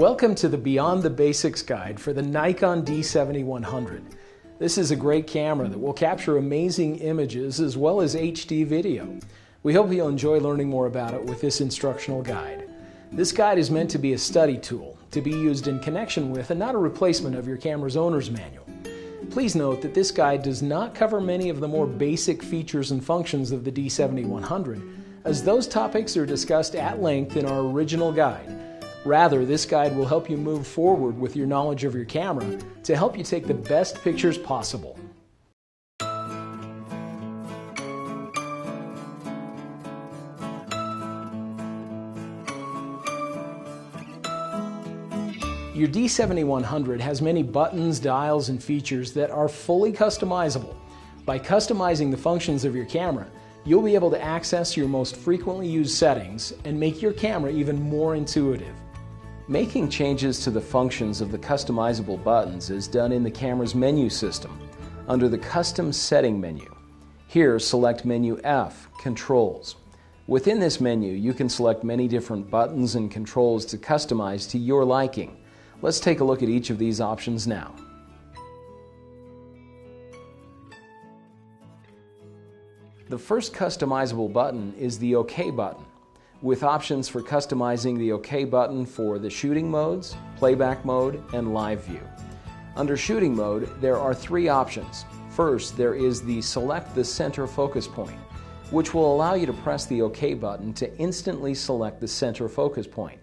Welcome to the Beyond the Basics guide for the Nikon D7100. This is a great camera that will capture amazing images as well as HD video. We hope you'll enjoy learning more about it with this instructional guide. This guide is meant to be a study tool, to be used in connection with and not a replacement of your camera's owner's manual. Please note that this guide does not cover many of the more basic features and functions of the D7100, as those topics are discussed at length in our original guide. Rather, this guide will help you move forward with your knowledge of your camera to help you take the best pictures possible. Your D7100 has many buttons, dials, and features that are fully customizable. By customizing the functions of your camera, you'll be able to access your most frequently used settings and make your camera even more intuitive. Making changes to the functions of the customizable buttons is done in the camera's menu system under the Custom Setting menu. Here, select Menu F, Controls. Within this menu, you can select many different buttons and controls to customize to your liking. Let's take a look at each of these options now. The first customizable button is the OK button, with options for customizing the OK button for the shooting modes, playback mode, and live view. Under shooting mode, there are three options. First, there is the Select the Center Focus Point, which will allow you to press the OK button to instantly select the center focus point.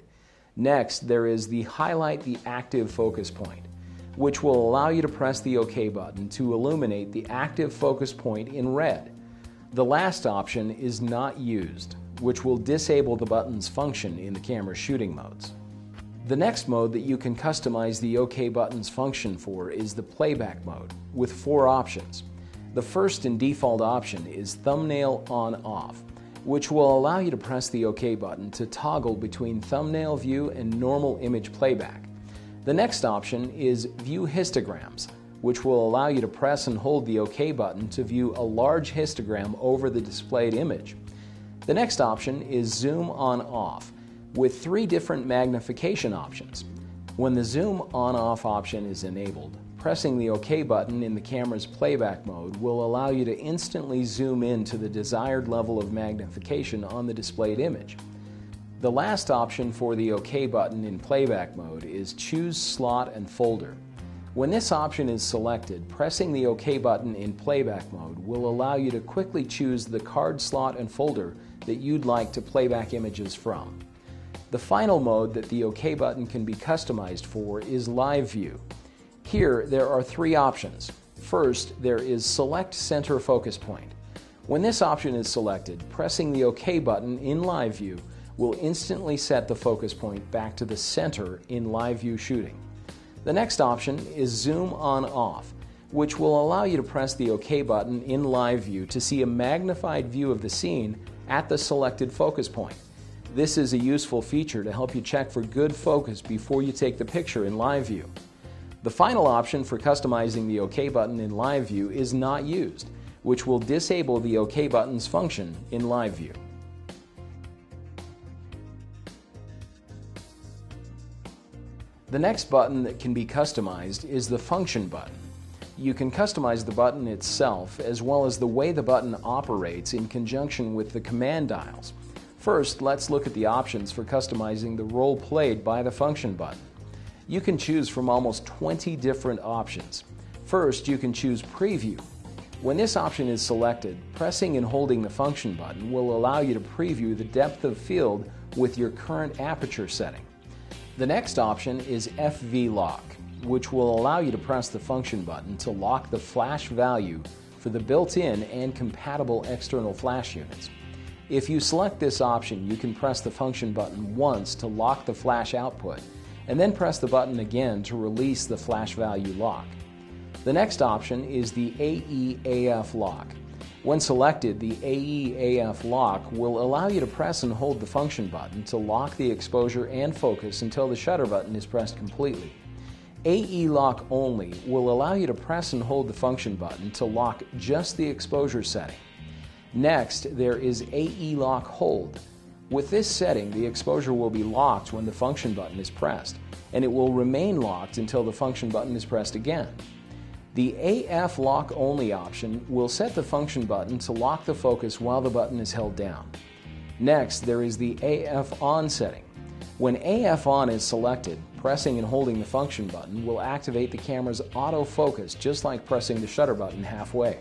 Next, there is the Highlight the Active Focus Point, which will allow you to press the OK button to illuminate the active focus point in red. The last option is Not Used, which will disable the button's function in the camera's shooting modes. The next mode that you can customize the OK button's function for is the playback mode, with four options. The first and default option is Thumbnail On/Off, which will allow you to press the OK button to toggle between thumbnail view and normal image playback. The next option is View Histograms, which will allow you to press and hold the OK button to view a large histogram over the displayed image. The next option is Zoom On/Off, with three different magnification options. When the Zoom On/Off option is enabled, pressing the OK button in the camera's playback mode will allow you to instantly zoom in to the desired level of magnification on the displayed image. The last option for the OK button in playback mode is Choose Slot and Folder. When this option is selected, pressing the OK button in playback mode will allow you to quickly choose the card slot and folder that you'd like to playback images from. The final mode that the OK button can be customized for is Live View. Here, there are three options. First, there is Select Center Focus Point. When this option is selected, pressing the OK button in Live View will instantly set the focus point back to the center in Live View shooting. The next option is Zoom On/Off, which will allow you to press the OK button in Live View to see a magnified view of the scene at the selected focus point. This is a useful feature to help you check for good focus before you take the picture in Live View. The final option for customizing the OK button in Live View is Not Used, which will disable the OK button's function in Live View. The next button that can be customized is the Function button. You can customize the button itself as well as the way the button operates in conjunction with the command dials. First, let's look at the options for customizing the role played by the Function button. You can choose from almost 20 different options. First, you can choose Preview. When this option is selected, pressing and holding the Function button will allow you to preview the depth of field with your current aperture setting. The next option is FV Lock, which will allow you to press the Function button to lock the flash value for the built-in and compatible external flash units. If you select this option, you can press the Function button once to lock the flash output, and then press the button again to release the flash value lock. The next option is the AE/AF Lock. When selected, the AE/AF Lock will allow you to press and hold the Function button to lock the exposure and focus until the shutter button is pressed completely. AE Lock only will allow you to press and hold the Function button to lock just the exposure setting. Next, there is AE Lock Hold. With this setting, the exposure will be locked when the function button is pressed, and it will remain locked until the function button is pressed again. The AF Lock Only option will set the function button to lock the focus while the button is held down. Next, there is the AF On setting. When AF On is selected, pressing and holding the function button will activate the camera's autofocus, just like pressing the shutter button halfway.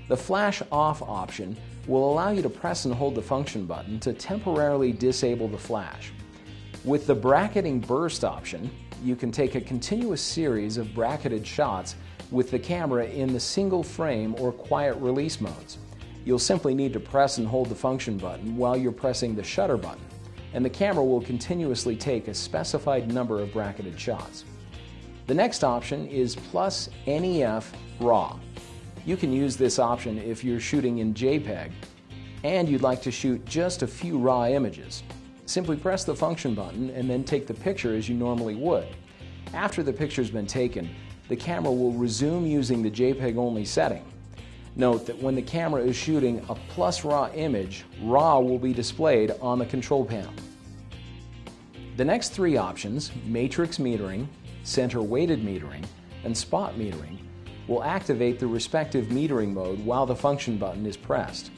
The Flash Off option will allow you to press and hold the function button to temporarily disable the flash. With the Bracketing Burst option, you can take a continuous series of bracketed shots with the camera in the single frame or quiet release modes. You'll simply need to press and hold the function button while you're pressing the shutter button, and the camera will continuously take a specified number of bracketed shots. The next option is Plus NEF RAW. You can use this option if you're shooting in JPEG and you'd like to shoot just a few raw images. Simply press the function button and then take the picture as you normally would. After the picture's been taken, the camera will resume using the JPEG only setting. Note that when the camera is shooting a plus RAW image, RAW will be displayed on the control panel. The next three options, matrix metering, center weighted metering, and spot metering, will activate the respective metering mode while the function button is pressed.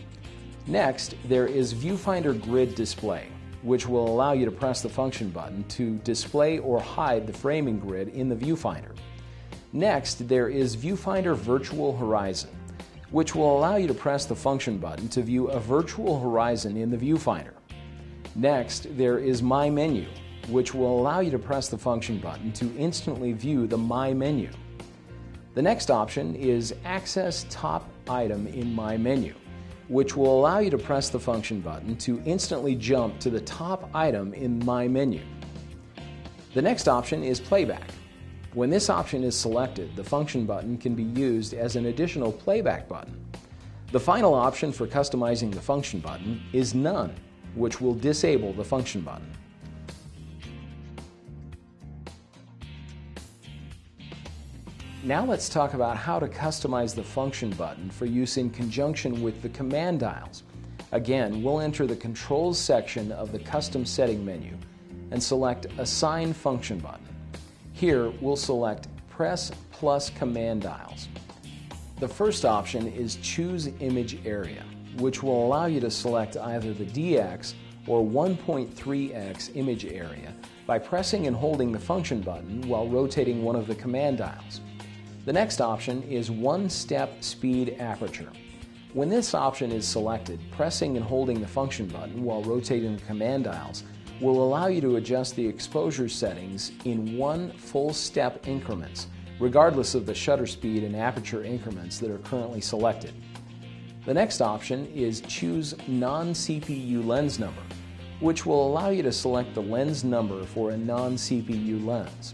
Next, there is Viewfinder Grid Display, which will allow you to press the function button to display or hide the framing grid in the viewfinder. Next, there is Viewfinder Virtual Horizon, which will allow you to press the function button to view a virtual horizon in the viewfinder. Next, there is My Menu, which will allow you to press the function button to instantly view the My Menu. The next option is Access Top Item in My Menu, which will allow you to press the function button to instantly jump to the top item in My Menu. The next option is Playback. When this option is selected, the function button can be used as an additional playback button. The final option for customizing the function button is None, which will disable the function button. Now let's talk about how to customize the function button for use in conjunction with the command dials. Again, we'll enter the Controls section of the Custom Setting menu and select Assign Function Button. Here, we'll select Press plus Command Dials. The first option is Choose Image Area, which will allow you to select either the DX or 1.3x image area by pressing and holding the function button while rotating one of the command dials. The next option is One-Step Speed Aperture. When this option is selected, pressing and holding the function button while rotating the command dials will allow you to adjust the exposure settings in one full step increments, regardless of the shutter speed and aperture increments that are currently selected. The next option is Choose Non-CPU Lens Number, which will allow you to select the lens number for a non-CPU lens.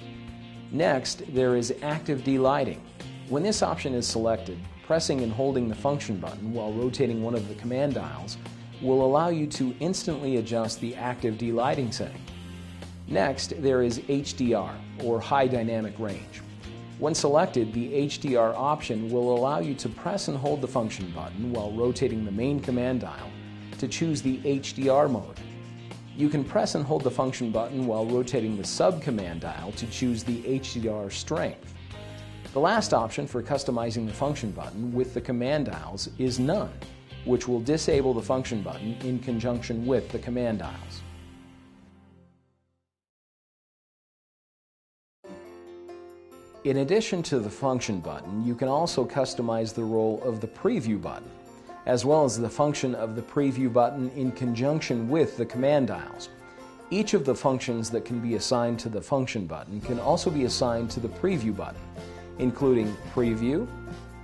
Next, there is Active Delighting. When this option is selected, pressing and holding the function button while rotating one of the command dials will allow you to instantly adjust the active delighting setting. Next, there is HDR, or High Dynamic Range. When selected, the HDR option will allow you to press and hold the function button while rotating the main command dial to choose the HDR mode. You can press and hold the function button while rotating the sub-command dial to choose the HDR strength. The last option for customizing the function button with the command dials is None, which will disable the function button in conjunction with the command dials. In addition to the function button, you can also customize the role of the preview button, as well as the function of the preview button in conjunction with the command dials. Each of the functions that can be assigned to the function button can also be assigned to the preview button, including Preview,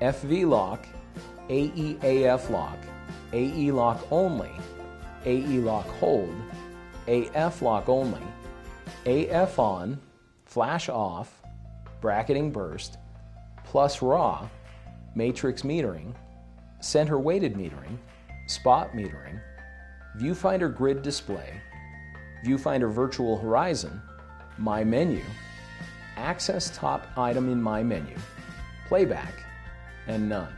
FV Lock, AEAF Lock, AE Lock Only, AE Lock Hold, AF Lock Only, AF On, Flash Off, Bracketing Burst, Plus RAW, Matrix Metering, Center Weighted Metering, Spot Metering, Viewfinder Grid Display, Viewfinder Virtual Horizon, My Menu, Access Top Item in My Menu, Playback, and None.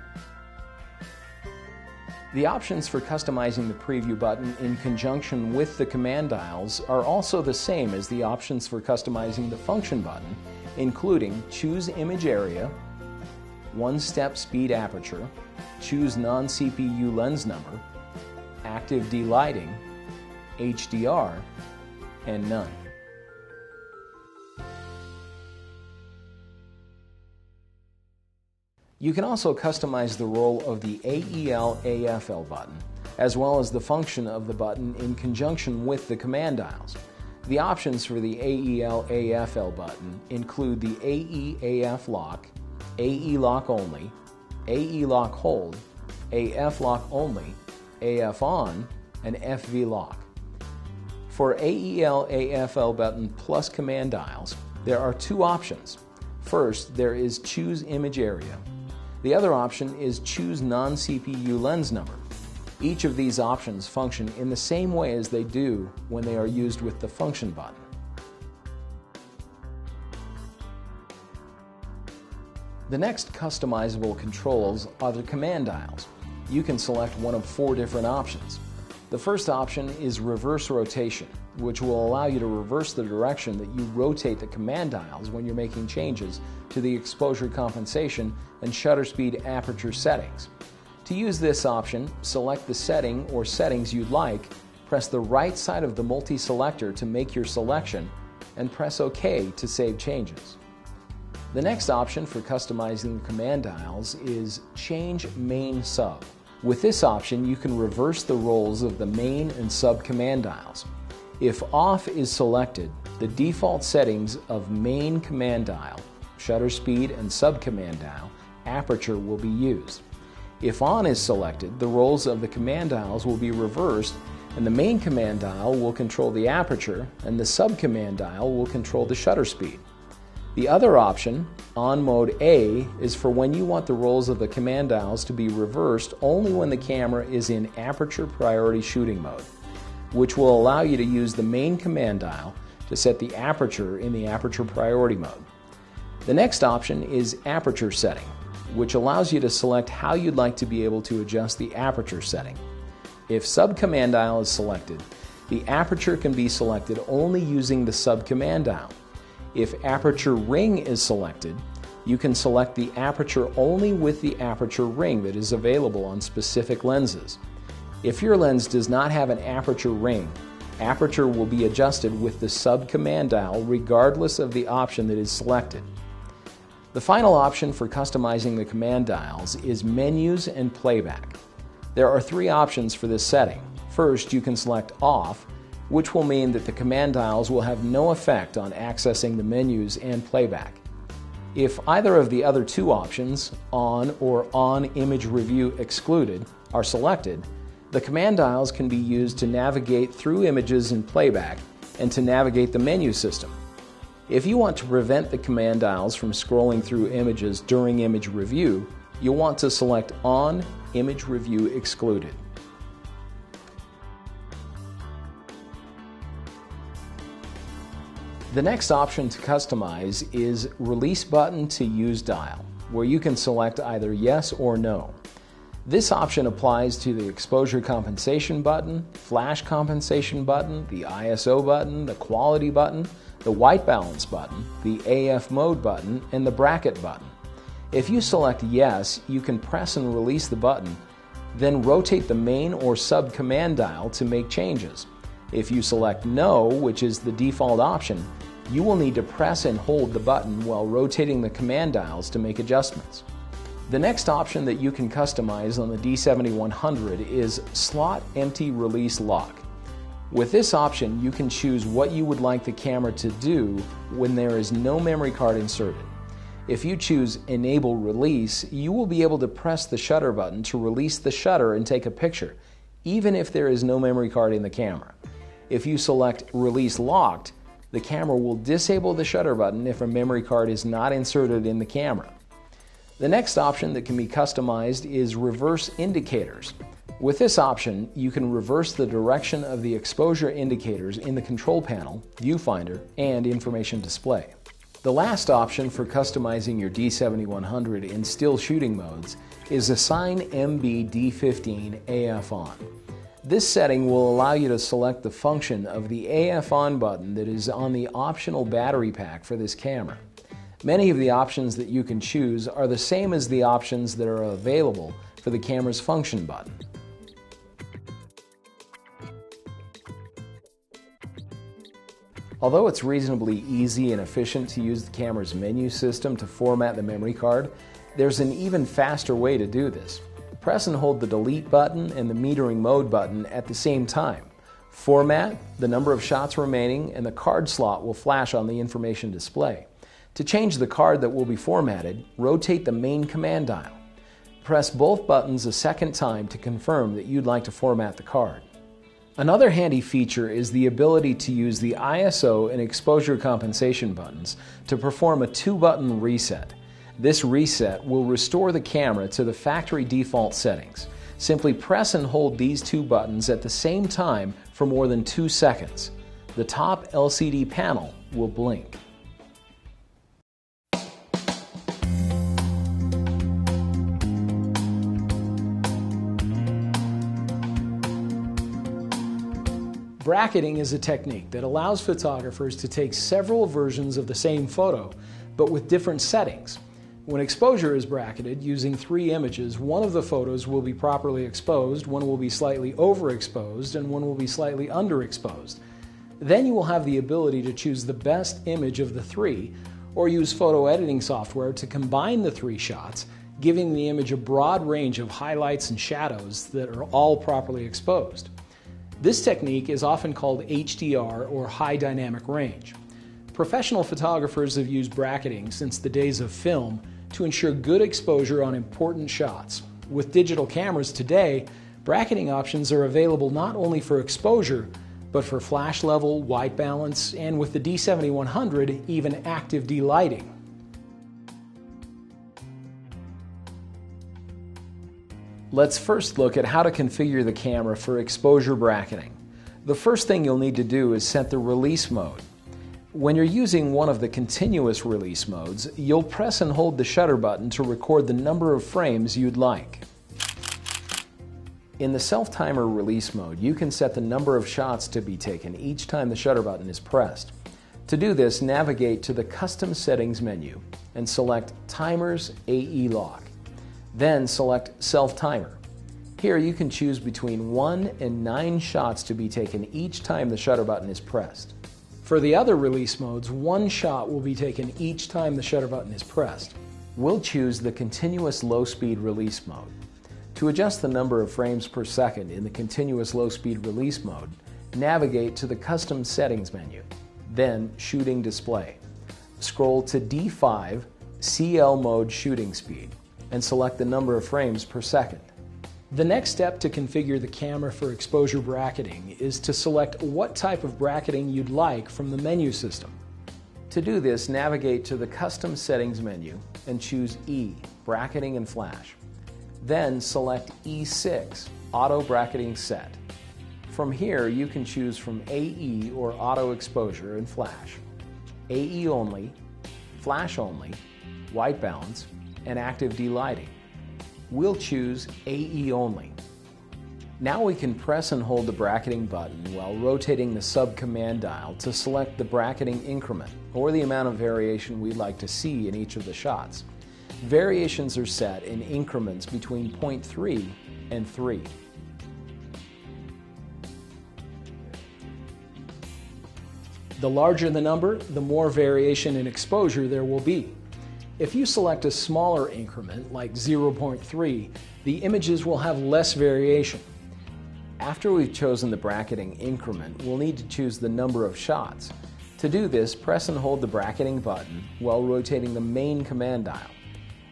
The options for customizing the preview button in conjunction with the command dials are also the same as the options for customizing the function button, including choose image area, one-step speed aperture, choose non-CPU lens number, active D-lighting, HDR, and none. You can also customize the role of the AEL/AFL button, as well as the function of the button in conjunction with the command dials. The options for the AEL/AFL button include the AE/AF lock, AE lock only, AE lock hold, AF lock only, AF on, and FV lock. For AEL/AFL button plus command dials, there are two options. First, there is choose image area. The other option is choose non-CPU lens number. Each of these options function in the same way as they do when they are used with the function button. The next customizable controls are the command dials. You can select one of 4 different options. The first option is reverse rotation, which will allow you to reverse the direction that you rotate the command dials when you're making changes to the exposure compensation and shutter speed aperture settings. To use this option, select the setting or settings you'd like, press the right side of the multi-selector to make your selection, and press OK to save changes. The next option for customizing the command dials is Change Main Sub. With this option, you can reverse the roles of the main and sub command dials. If off is selected, the default settings of main command dial, shutter speed, and sub command dial, aperture will be used. If on is selected, the roles of the command dials will be reversed, and the main command dial will control the aperture, and the sub command dial will control the shutter speed. The other option, on mode A, is for when you want the roles of the command dials to be reversed only when the camera is in aperture priority shooting mode, which will allow you to use the main command dial to set the aperture in the aperture priority mode. The next option is aperture setting, which allows you to select how you'd like to be able to adjust the aperture setting. If sub command dial is selected, the aperture can be selected only using the sub command dial. If aperture ring is selected, you can select the aperture only with the aperture ring that is available on specific lenses. If your lens does not have an aperture ring, aperture will be adjusted with the sub command dial regardless of the option that is selected. The final option for customizing the command dials is menus and playback. There are 3 options for this setting. First, you can select off, which will mean that the command dials will have no effect on accessing the menus and playback. If either of the other 2 options, on or on image review excluded, are selected, the command dials can be used to navigate through images in playback and to navigate the menu system. If you want to prevent the command dials from scrolling through images during image review, you'll want to select on image review excluded. The next option to customize is Release Button to Use Dial, where you can select either yes or no. This option applies to the exposure compensation button, flash compensation button, the ISO button, the quality button, the white balance button, the AF mode button, and the bracket button. If you select yes, you can press and release the button, then rotate the main or sub command dial to make changes. If you select no, which is the default option, you will need to press and hold the button while rotating the command dials to make adjustments. The next option that you can customize on the D7100 is Slot Empty Release Lock. With this option, you can choose what you would like the camera to do when there is no memory card inserted. If you choose Enable Release, you will be able to press the shutter button to release the shutter and take a picture, even if there is no memory card in the camera. If you select Release Locked, the camera will disable the shutter button if a memory card is not inserted in the camera. The next option that can be customized is Reverse Indicators. With this option, you can reverse the direction of the exposure indicators in the control panel, viewfinder, and information display. The last option for customizing your D7100 in still shooting modes is assign MB D15 AF on. This setting will allow you to select the function of the AF on button that is on the optional battery pack for this camera. Many of the options that you can choose are the same as the options that are available for the camera's function button. Although it's reasonably easy and efficient to use the camera's menu system to format the memory card, there's an even faster way to do this. Press and hold the delete button and the metering mode button at the same time. Format, the number of shots remaining, and the card slot will flash on the information display. To change the card that will be formatted, rotate the main command dial. Press both buttons a second time to confirm that you'd like to format the card. Another handy feature is the ability to use the ISO and exposure compensation buttons to perform a 2-button reset. This reset will restore the camera to the factory default settings. Simply press and hold these 2 buttons at the same time for more than 2 seconds. The top LCD panel will blink. Bracketing is a technique that allows photographers to take several versions of the same photo, but with different settings. When exposure is bracketed using 3 images, one of the photos will be properly exposed, one will be slightly overexposed, and one will be slightly underexposed. Then you will have the ability to choose the best image of the 3, or use photo editing software to combine the 3 shots, giving the image a broad range of highlights and shadows that are all properly exposed. This technique is often called HDR, or high dynamic range. Professional photographers have used bracketing since the days of film to ensure good exposure on important shots. With digital cameras today, bracketing options are available not only for exposure, but for flash level, white balance, and with the D7100, even active delighting. Let's first look at how to configure the camera for exposure bracketing. The first thing you'll need to do is set the release mode. When you're using one of the continuous release modes, you'll press and hold the shutter button to record the number of frames you'd like. In the self-timer release mode, you can set the number of shots to be taken each time the shutter button is pressed. To do this, navigate to the Custom Settings menu and select Timers AE Lock. Then select Self-Timer. Here you can choose between 1 and 9 shots to be taken each time the shutter button is pressed. For the other release modes, 1 shot will be taken each time the shutter button is pressed. We'll choose the Continuous Low Speed Release mode. To adjust the number of frames per second in the Continuous Low Speed Release mode, navigate to the Custom Settings menu, then Shooting Display. Scroll to D5 CL Mode Shooting Speed and select the number of frames per second. The next step to configure the camera for exposure bracketing is to select what type of bracketing you'd like from the menu system. To do this, navigate to the Custom Settings menu and choose E, Bracketing and Flash. Then select E6, Auto Bracketing Set. From here, you can choose from AE or Auto Exposure and Flash, AE only, Flash only, White Balance, and Active Delighting. We'll choose AE only. Now we can press and hold the bracketing button while rotating the sub-command dial to select the bracketing increment, or the amount of variation we'd like to see in each of the shots. Variations are set in increments between 0.3 and 3. The larger the number, the more variation in exposure there will be. If you select a smaller increment, like 0.3, the images will have less variation. After we've chosen the bracketing increment, we'll need to choose the number of shots. To do this, press and hold the bracketing button while rotating the main command dial.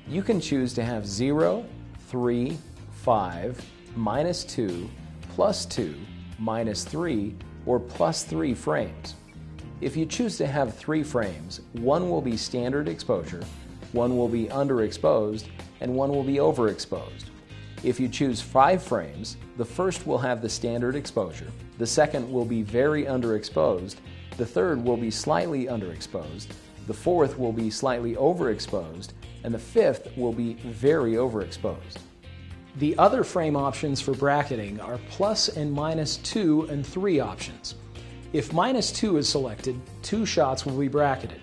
You can choose to have 0, 3, 5, -2, +2, -3, or +3 frames. If you choose to have 3 frames, one will be standard exposure, one will be underexposed, and one will be overexposed. If you choose 5 frames, the first will have the standard exposure, the second will be very underexposed, the third will be slightly underexposed, the fourth will be slightly overexposed, and the fifth will be very overexposed. The other frame options for bracketing are plus and minus 2 and 3 options. If minus 2 is selected, 2 shots will be bracketed,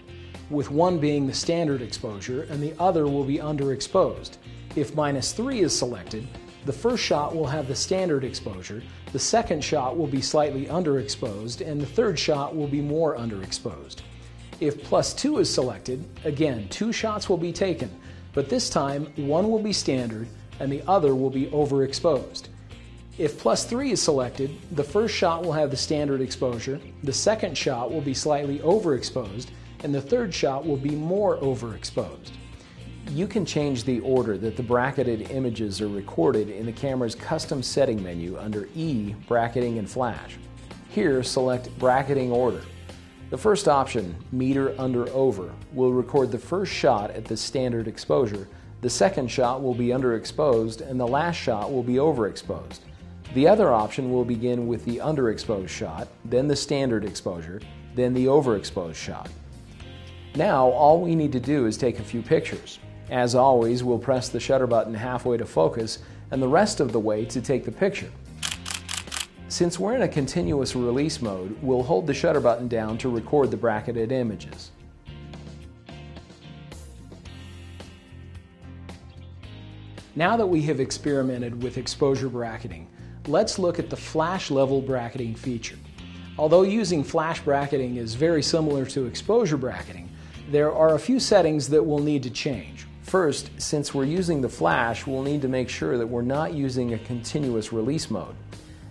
with one being the standard exposure and the other will be underexposed. If minus 3 is selected, the first shot will have the standard exposure, the second shot will be slightly underexposed, and the third shot will be more underexposed. If plus 2 is selected, again 2 shots will be taken, but this time one will be standard and the other will be overexposed. If plus 3 is selected, the first shot will have the standard exposure, the second shot will be slightly overexposed, and the third shot will be more overexposed. You can change the order that the bracketed images are recorded in the camera's custom setting menu under E, Bracketing and Flash. Here, select Bracketing Order. The first option, Meter Under Over, will record the first shot at the standard exposure, the second shot will be underexposed, and the last shot will be overexposed. The other option will begin with the underexposed shot, then the standard exposure, then the overexposed shot. Now, all we need to do is take a few pictures. As always, we'll press the shutter button halfway to focus and the rest of the way to take the picture. Since we're in a continuous release mode, we'll hold the shutter button down to record the bracketed images. Now that we have experimented with exposure bracketing, let's look at the flash level bracketing feature. Although using flash bracketing is very similar to exposure bracketing, there are a few settings that we'll need to change. First, since we're using the flash, we'll need to make sure that we're not using a continuous release mode.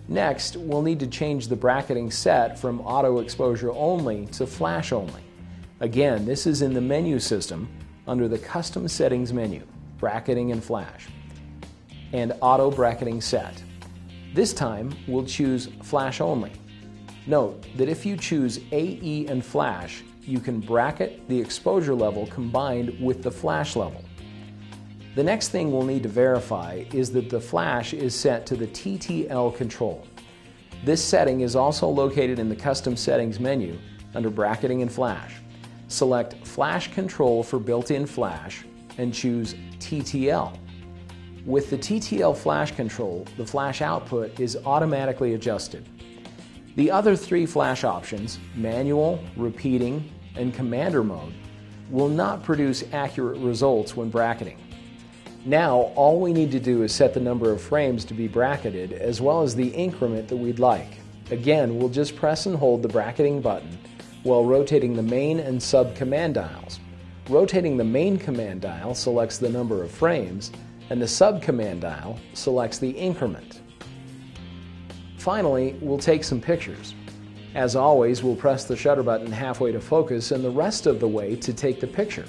Next, we'll need to change the bracketing set from auto exposure only to flash only. Again, this is in the menu system under the custom settings menu, bracketing and flash, and auto bracketing set. This time, we'll choose flash only. Note that if you choose AE and flash, you can bracket the exposure level combined with the flash level. The next thing we'll need to verify is that the flash is set to the TTL control. This setting is also located in the custom settings menu under bracketing and flash. Select flash control for built-in flash and choose TTL. With the TTL flash control, the flash output is automatically adjusted. The other 3 flash options, manual, repeating, and commander mode, will not produce accurate results when bracketing. Now, all we need to do is set the number of frames to be bracketed as well as the increment that we'd like. Again, we'll just press and hold the bracketing button while rotating the main and sub command dials. Rotating the main command dial selects the number of frames, and the sub command dial selects the increment. Finally, we'll take some pictures. As always, we'll press the shutter button halfway to focus and the rest of the way to take the picture.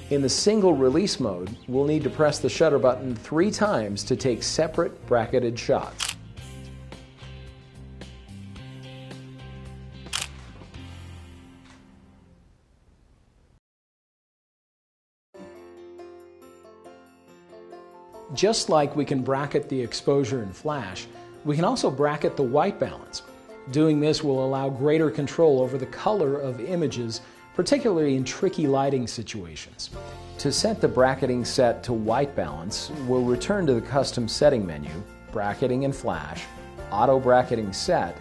In the single release mode, we'll need to press the shutter button 3 times to take separate bracketed shots. Just like we can bracket the exposure in flash, we can also bracket the white balance. Doing this will allow greater control over the color of images, particularly in tricky lighting situations. To set the bracketing set to white balance, we'll return to the custom setting menu, bracketing and flash, auto bracketing set,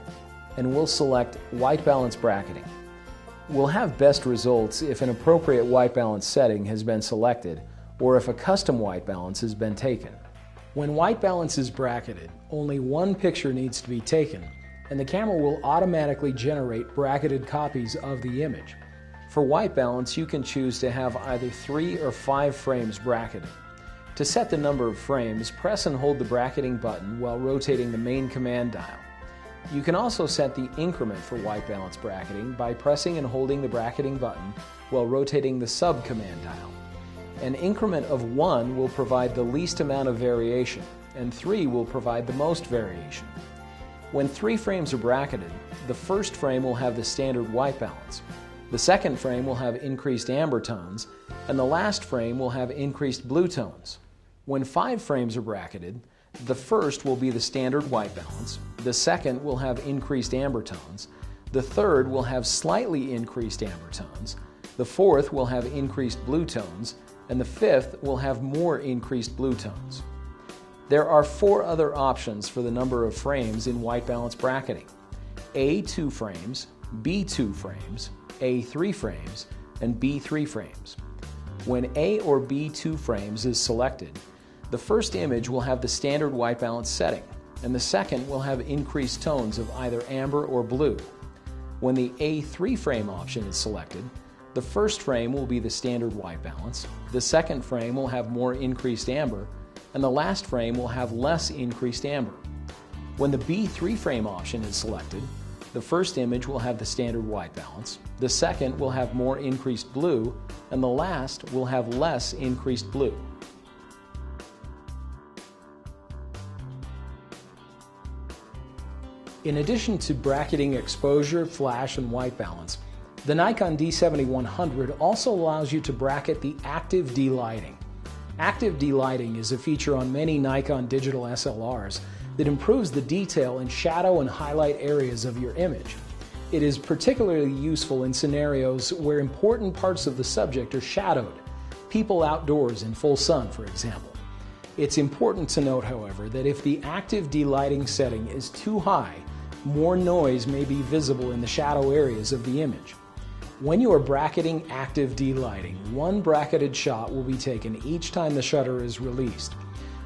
and we'll select white balance bracketing. We'll have best results if an appropriate white balance setting has been selected or if a custom white balance has been taken. When white balance is bracketed, only one picture needs to be taken, and the camera will automatically generate bracketed copies of the image. For white balance, you can choose to have either 3 or 5 frames bracketed. To set the number of frames, press and hold the bracketing button while rotating the main command dial. You can also set the increment for white balance bracketing by pressing and holding the bracketing button while rotating the sub command dial. An increment of 1 will provide the least amount of variation, and 3 will provide the most variation. When 3 frames are bracketed, the first frame will have the standard white balance. The second frame will have increased amber tones, and the last frame will have increased blue tones. When 5 frames are bracketed, the first will be the standard white balance, the second will have increased amber tones, the third will have slightly increased amber tones, The fourth will have increased blue tones, and the fifth will have more increased blue tones. There are 4 other options for the number of frames in white balance bracketing: A2 frames, B2 frames, A3 frames, and B3 frames. When A or B2 frames is selected, the first image will have the standard white balance setting, and the second will have increased tones of either amber or blue. When the A3 frame option is selected, the first frame will be the standard white balance, the second frame will have more increased amber, and the last frame will have less increased amber. When the B3 frame option is selected, the first image will have the standard white balance, the second will have more increased blue, and the last will have less increased blue. In addition to bracketing exposure, flash, and white balance, the Nikon D7100 also allows you to bracket the active delighting. Active delighting is a feature on many Nikon digital SLRs that improves the detail and shadow and highlight areas of your image. It is particularly useful in scenarios where important parts of the subject are shadowed, people outdoors in full sun, for example. It's important to note, however, that if the active delighting setting is too high, more noise may be visible in the shadow areas of the image. When you are bracketing active delighting, one bracketed shot will be taken each time the shutter is released.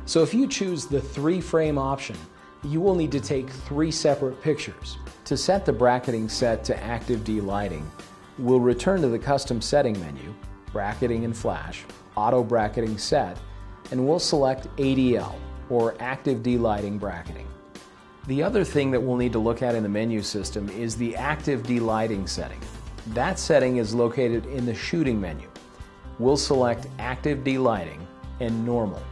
So if you choose the 3-frame option, you will need to take 3 separate pictures. To set the bracketing set to active delighting, we'll return to the custom setting menu, bracketing and flash, auto bracketing set, and we'll select ADL, or active delighting bracketing. The other thing that we'll need to look at in the menu system is the active delighting setting. That setting is located in the shooting menu. We'll select active delighting and normal.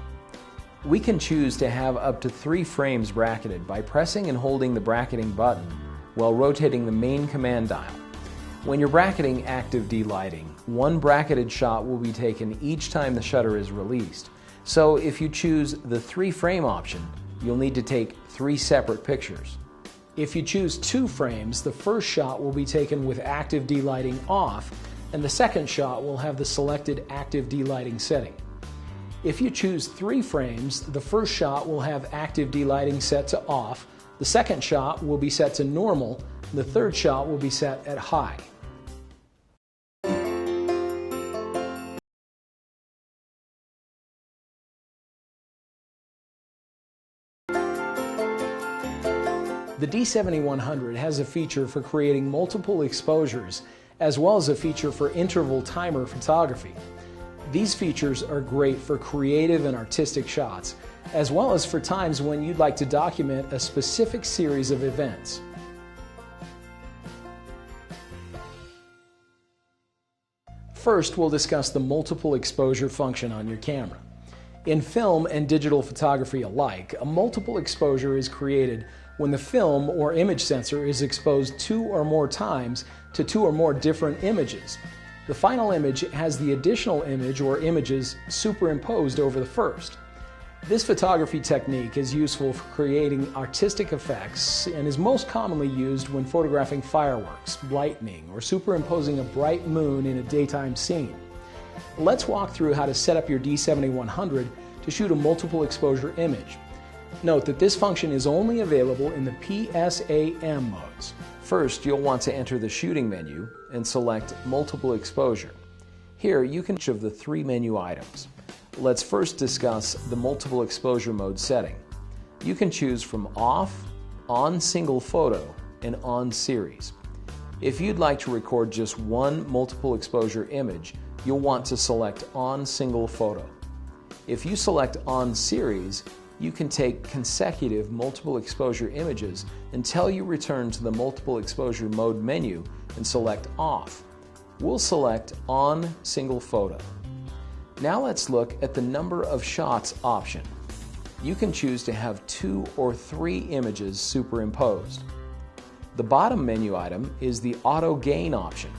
We can choose to have up to 3 frames bracketed by pressing and holding the bracketing button while rotating the main command dial. When you're bracketing active delighting, one bracketed shot will be taken each time the shutter is released. So if you choose the 3-frame option, you'll need to take 3 separate pictures. If you choose 2 frames, the first shot will be taken with active delighting off, and the second shot will have the selected active delighting setting. If you choose 3 frames, the first shot will have active delighting set to off, the second shot will be set to normal, and the third shot will be set at high. The D7100 has a feature for creating multiple exposures, as well as a feature for interval timer photography. These features are great for creative and artistic shots, as well as for times when you'd like to document a specific series of events. First, we'll discuss the multiple exposure function on your camera. In film and digital photography alike, a multiple exposure is created when the film or image sensor is exposed 2 or more times to 2 or more different images. The final image has the additional image or images superimposed over the first. This photography technique is useful for creating artistic effects and is most commonly used when photographing fireworks, lightning, or superimposing a bright moon in a daytime scene. Let's walk through how to set up your D7100 to shoot a multiple exposure image. Note that this function is only available in the PSAM modes. First, you'll want to enter the shooting menu and select multiple exposure. Here you can choose the 3 menu items. Let's first discuss the multiple exposure mode setting. You can choose from off, on single photo, and on series. If you'd like to record just one multiple exposure image, you'll want to select on single photo. If you select on series, you can take consecutive multiple exposure images until you return to the multiple exposure mode menu and select off. We'll select on single photo. Now let's look at the number of shots option. You can choose to have 2 or 3 images superimposed. The bottom menu item is the auto gain option.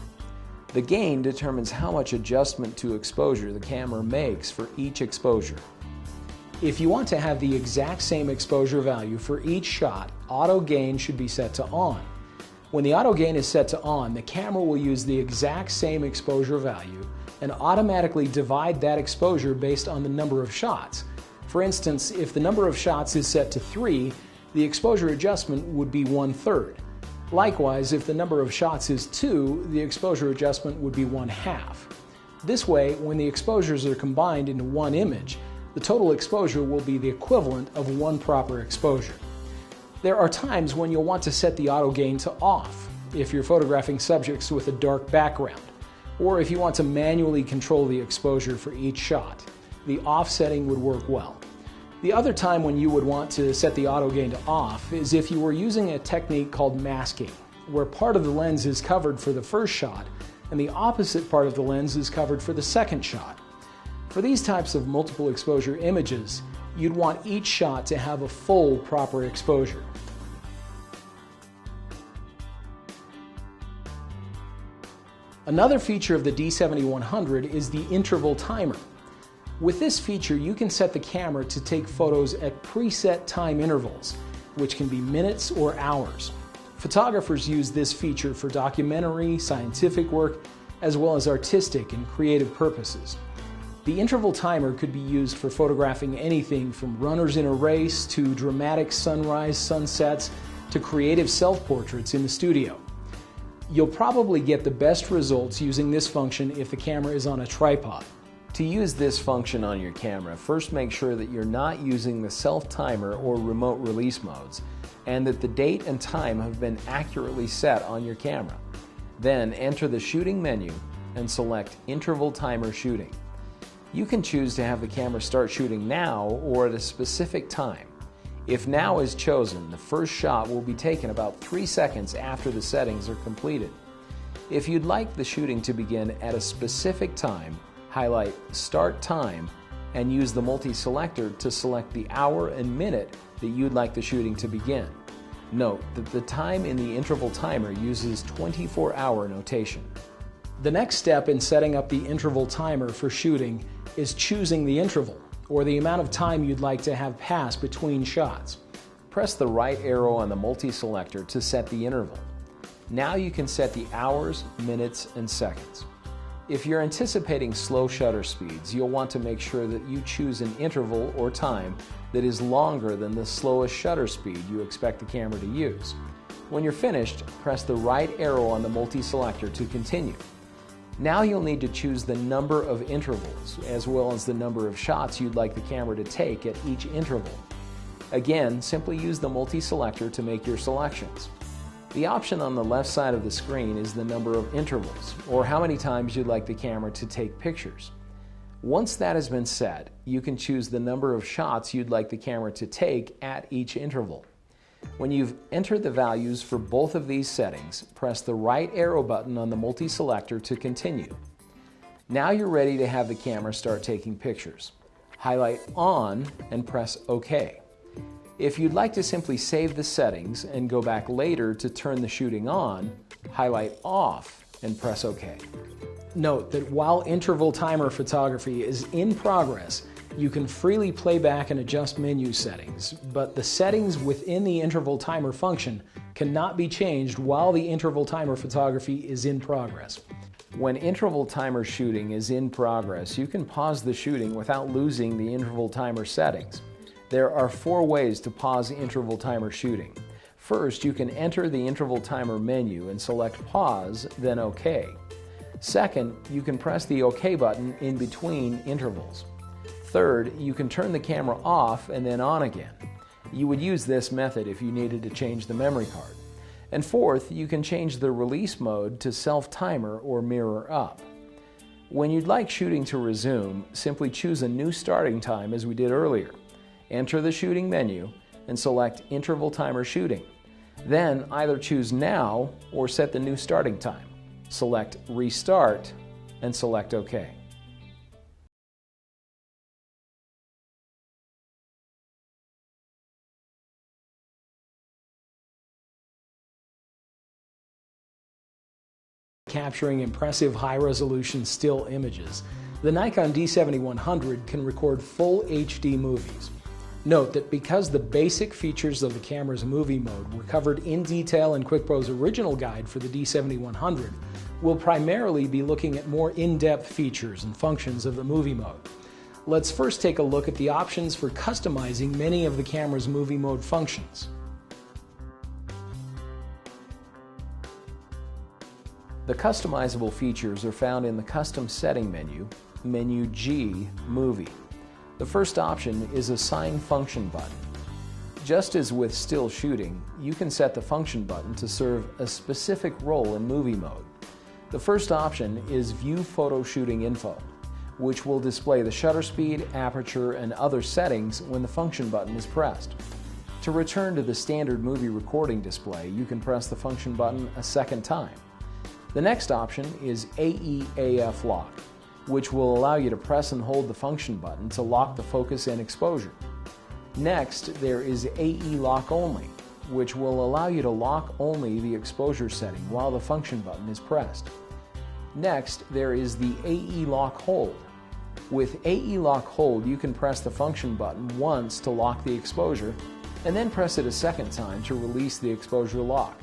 The gain determines how much adjustment to exposure the camera makes for each exposure. If you want to have the exact same exposure value for each shot, auto gain should be set to on. When the auto gain is set to on, the camera will use the exact same exposure value and automatically divide that exposure based on the number of shots. For instance, if the number of shots is set to 3, the exposure adjustment would be 1/3. Likewise, if the number of shots is 2, the exposure adjustment would be 1/2. This way, when the exposures are combined into one image, the total exposure will be the equivalent of one proper exposure. There are times when you'll want to set the auto gain to off if you're photographing subjects with a dark background, or if you want to manually control the exposure for each shot. The off setting would work well. The other time when you would want to set the auto gain to off is if you were using a technique called masking, where part of the lens is covered for the first shot and the opposite part of the lens is covered for the second shot. For these types of multiple exposure images, you'd want each shot to have a full proper exposure. Another feature of the D7100 is the interval timer. With this feature, you can set the camera to take photos at preset time intervals, which can be minutes or hours. Photographers use this feature for documentary, scientific work, as well as artistic and creative purposes. The interval timer could be used for photographing anything from runners in a race to dramatic sunrise, sunsets, to creative self-portraits in the studio. You'll probably get the best results using this function if the camera is on a tripod. To use this function on your camera, first make sure that you're not using the self-timer or remote release modes, and that the date and time have been accurately set on your camera. Then enter the shooting menu and select Interval Timer Shooting. You can choose to have the camera start shooting now or at a specific time. If now is chosen, the first shot will be taken about 3 seconds after the settings are completed. If you'd like the shooting to begin at a specific time, highlight Start Time and use the multi-selector to select the hour and minute that you'd like the shooting to begin. Note that the time in the interval timer uses 24-hour notation. The next step in setting up the interval timer for shooting is choosing the interval, or the amount of time you'd like to have pass between shots. Press the right arrow on the multi-selector to set the interval. Now you can set the hours, minutes, and seconds. If you're anticipating slow shutter speeds, you'll want to make sure that you choose an interval or time that is longer than the slowest shutter speed you expect the camera to use. When you're finished, press the right arrow on the multi-selector to continue. Now you'll need to choose the number of intervals, as well as the number of shots you'd like the camera to take at each interval. Again, simply use the multi-selector to make your selections. The option on the left side of the screen is the number of intervals, or how many times you'd like the camera to take pictures. Once that has been set, you can choose the number of shots you'd like the camera to take at each interval. When you've entered the values for both of these settings, press the right arrow button on the multi-selector to continue. Now you're ready to have the camera start taking pictures. Highlight On and press OK. If you'd like to simply save the settings and go back later to turn the shooting on, highlight Off and press OK. Note that while interval timer photography is in progress, you can freely play back and adjust menu settings, but the settings within the interval timer function cannot be changed while the interval timer photography is in progress. When interval timer shooting is in progress, you can pause the shooting without losing the interval timer settings. There are 4 ways to pause interval timer shooting. First, you can enter the interval timer menu and select Pause, then OK. Second, you can press the OK button in between intervals. Third, you can turn the camera off and then on again. You would use this method if you needed to change the memory card. And fourth, you can change the release mode to self-timer or mirror up. When you'd like shooting to resume, simply choose a new starting time as we did earlier. Enter the shooting menu and select Interval Timer Shooting. Then either choose Now or set the new starting time. Select Restart and select OK. Capturing impressive high-resolution still images, the Nikon D7100 can record full HD movies. Note that because the basic features of the camera's movie mode were covered in detail in QuickPro's original guide for the D7100, we'll primarily be looking at more in-depth features and functions of the movie mode. Let's first take a look at the options for customizing many of the camera's movie mode functions. The customizable features are found in the Custom Setting menu, Menu G, Movie. The first option is Assign Function button. Just as with still shooting, you can set the function button to serve a specific role in movie mode. The first option is View Photo Shooting Info, which will display the shutter speed, aperture, and other settings when the function button is pressed. To return to the standard movie recording display, you can press the function button a second time. The next option is AEAF Lock, which will allow you to press and hold the function button to lock the focus and exposure. Next, there is AE Lock Only, which will allow you to lock only the exposure setting while the function button is pressed. Next, there is the AE Lock Hold. With AE Lock Hold, you can press the function button once to lock the exposure, and then press it a second time to release the exposure lock.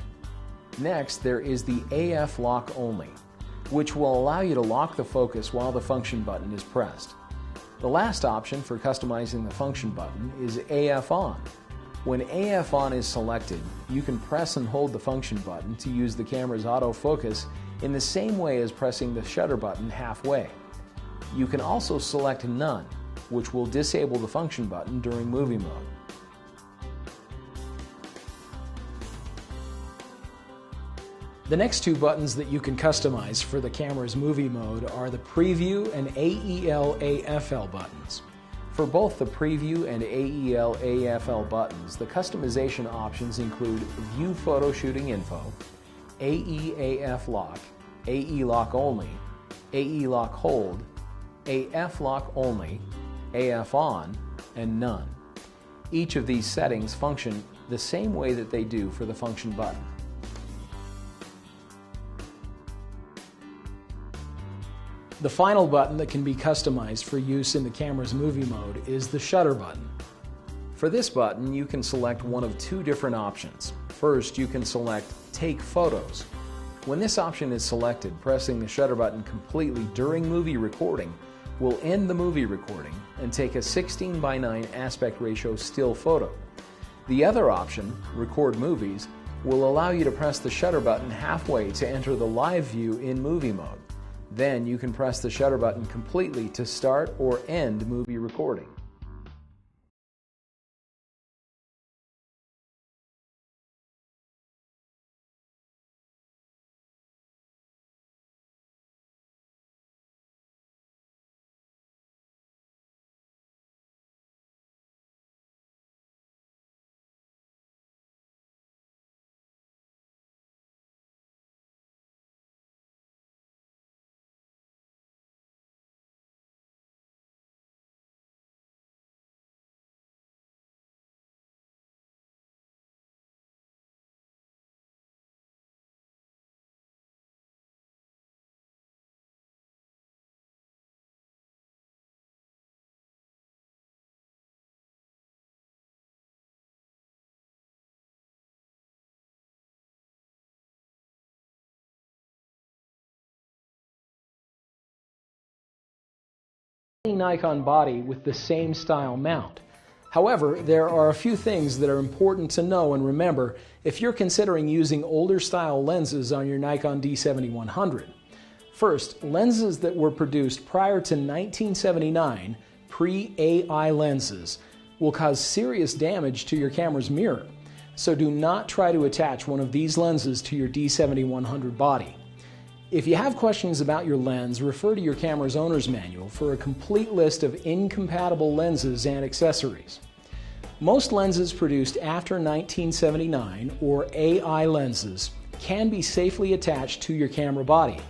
Next, there is the AF Lock Only, which will allow you to lock the focus while the function button is pressed. The last option for customizing the function button is AF On. When AF On is selected, you can press and hold the function button to use the camera's autofocus in the same way as pressing the shutter button halfway. You can also select None, which will disable the function button during movie mode. The next two buttons that you can customize for the camera's movie mode are the Preview and AEL/AFL buttons. For both the Preview and AEL/AFL buttons, the customization options include View Photo Shooting Info, AEAF Lock, AE Lock Only, AE Lock Hold, AF Lock Only, AF On, and None. Each of these settings function the same way that they do for the function button. The final button that can be customized for use in the camera's movie mode is the shutter button. For this button, you can select one of two different options. First, you can select Take Photos. When this option is selected, pressing the shutter button completely during movie recording will end the movie recording and take a 16:9 aspect ratio still photo. The other option, Record Movies, will allow you to press the shutter button halfway to enter the live view in movie mode. Then you can press the shutter button completely to start or end movie recording. Nikon body with the same style mount. However, there are a few things that are important to know and remember if you're considering using older style lenses on your Nikon D7100. First, lenses that were produced prior to 1979, pre-AI lenses, will cause serious damage to your camera's mirror, so do not try to attach one of these lenses to your D7100 body. If you have questions about your lens, refer to your camera's owner's manual for a complete list of incompatible lenses and accessories. Most lenses produced after 1979, or AI lenses, can be safely attached to your camera body.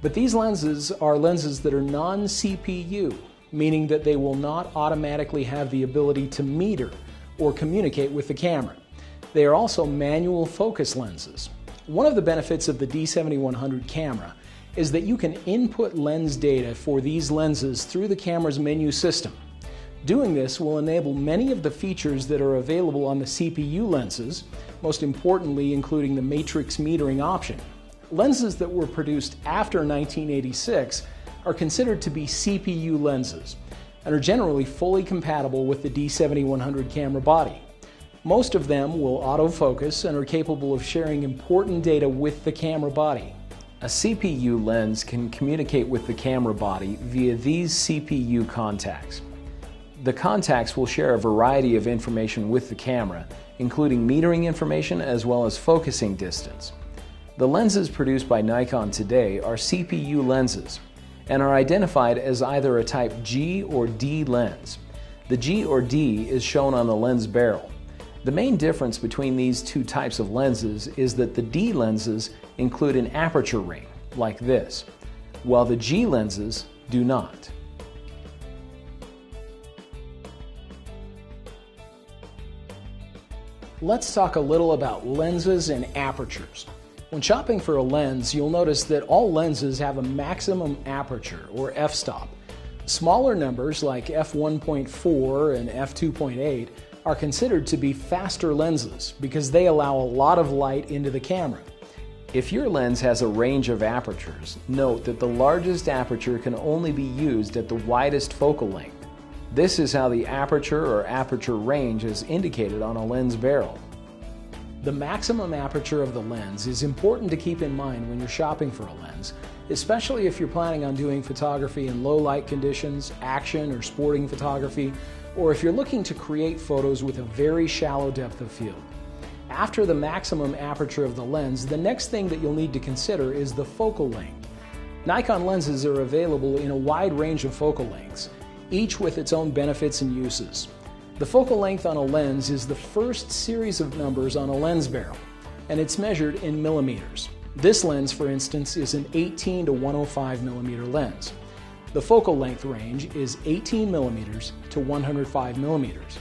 But these lenses are lenses that are non-CPU, meaning that they will not automatically have the ability to meter or communicate with the camera. They are also manual focus lenses. One of the benefits of the D7100 camera is that you can input lens data for these lenses through the camera's menu system. Doing this will enable many of the features that are available on the CPU lenses, most importantly including the matrix metering option. Lenses that were produced after 1986 are considered to be CPU lenses and are generally fully compatible with the D7100 camera body. Most of them will autofocus and are capable of sharing important data with the camera body. A CPU lens can communicate with the camera body via these CPU contacts. The contacts will share a variety of information with the camera, including metering information as well as focusing distance. The lenses produced by Nikon today are CPU lenses and are identified as either a type G or D lens. The G or D is shown on the lens barrel. The main difference between these two types of lenses is that the D lenses include an aperture ring, like this, while the G lenses do not. Let's talk a little about lenses and apertures. When shopping for a lens, you'll notice that all lenses have a maximum aperture, or f-stop. Smaller numbers like f1.4 and f2.8 are considered to be faster lenses because they allow a lot of light into the camera. If your lens has a range of apertures, note that the largest aperture can only be used at the widest focal length. This is how the aperture or aperture range is indicated on a lens barrel. The maximum aperture of the lens is important to keep in mind when you're shopping for a lens, especially if you're planning on doing photography in low light conditions, action or sporting photography, or if you're looking to create photos with a very shallow depth of field. After the maximum aperture of the lens, the next thing that you'll need to consider is the focal length. Nikon lenses are available in a wide range of focal lengths, each with its own benefits and uses. The focal length on a lens is the first series of numbers on a lens barrel, and it's measured in millimeters. This lens, for instance, is an 18 to 105 millimeter lens. The focal length range is 18 millimeters to 105 millimeters.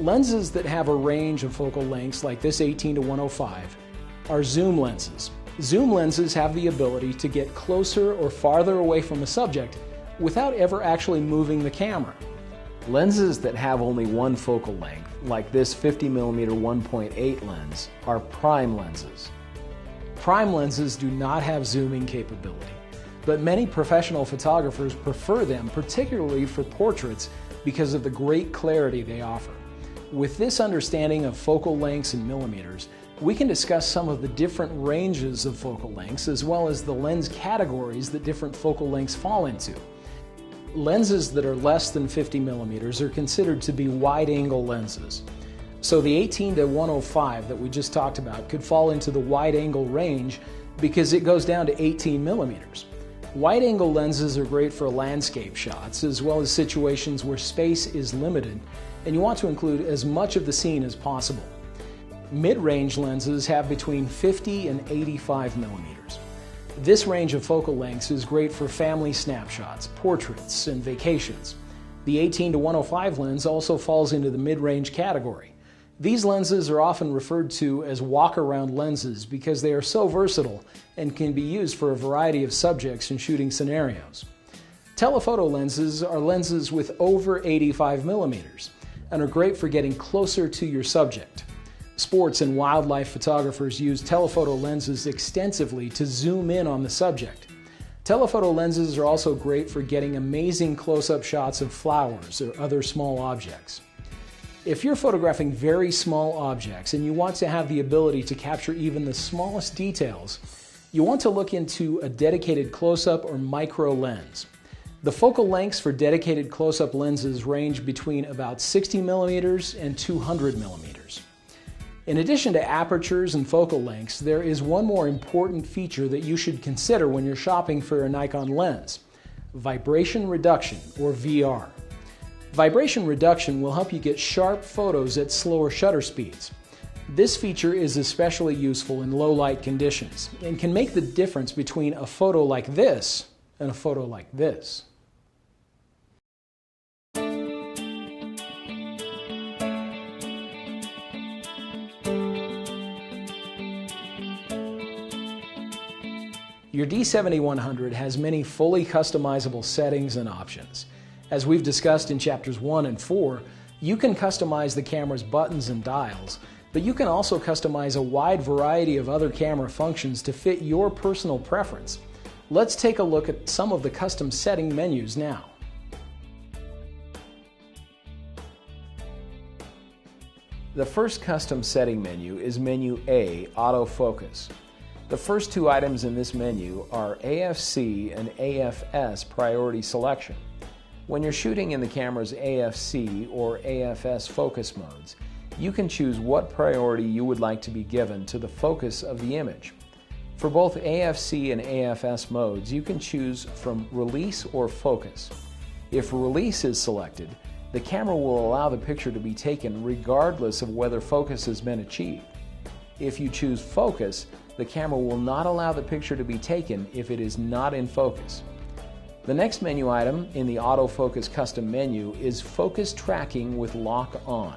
Lenses that have a range of focal lengths like this 18 to 105 are zoom lenses. Zoom lenses have the ability to get closer or farther away from a subject without ever actually moving the camera. Lenses that have only one focal length, like this 50mm 1.8 lens, are prime lenses. Prime lenses do not have zooming capability, but many professional photographers prefer them, particularly for portraits, because of the great clarity they offer. With this understanding of focal lengths in millimeters, we can discuss some of the different ranges of focal lengths as well as the lens categories that different focal lengths fall into. Lenses that are less than 50 millimeters are considered to be wide-angle lenses. So the 18 to 105 that we just talked about could fall into the wide-angle range because it goes down to 18 millimeters. Wide-angle lenses are great for landscape shots as well as situations where space is limited and you want to include as much of the scene as possible. Mid-range lenses have between 50 and 85 millimeters. This range of focal lengths is great for family snapshots, portraits, and vacations. The 18 to 105 lens also falls into the mid-range category. These lenses are often referred to as walk-around lenses because they are so versatile and can be used for a variety of subjects and shooting scenarios. Telephoto lenses are lenses with over 85 millimeters and are great for getting closer to your subject. Sports and wildlife photographers use telephoto lenses extensively to zoom in on the subject. Telephoto lenses are also great for getting amazing close-up shots of flowers or other small objects. If you're photographing very small objects and you want to have the ability to capture even the smallest details, you want to look into a dedicated close-up or micro lens. The focal lengths for dedicated close-up lenses range between about 60 millimeters and 200 millimeters. In addition to apertures and focal lengths, there is one more important feature that you should consider when you're shopping for a Nikon lens: vibration reduction, or VR. Vibration reduction will help you get sharp photos at slower shutter speeds. This feature is especially useful in low light conditions and can make the difference between a photo like this and a photo like this. Your D7100 has many fully customizable settings and options, As we've discussed in chapters 1 and 4, you can customize the camera's buttons and dials, but you can also customize a wide variety of other camera functions to fit your personal preference. Let's take a look at some of the custom setting menus now. The first custom setting menu is menu A, Autofocus. The first two items in this menu are AFC and AFS priority selection. When you're shooting in the camera's AFC or AFS focus modes, you can choose what priority you would like to be given to the focus of the image. For both AFC and AFS modes, you can choose from Release or Focus. If Release is selected, the camera will allow the picture to be taken regardless of whether focus has been achieved. If you choose Focus, the camera will not allow the picture to be taken if it is not in focus. The next menu item in the Autofocus custom menu is Focus Tracking with Lock On.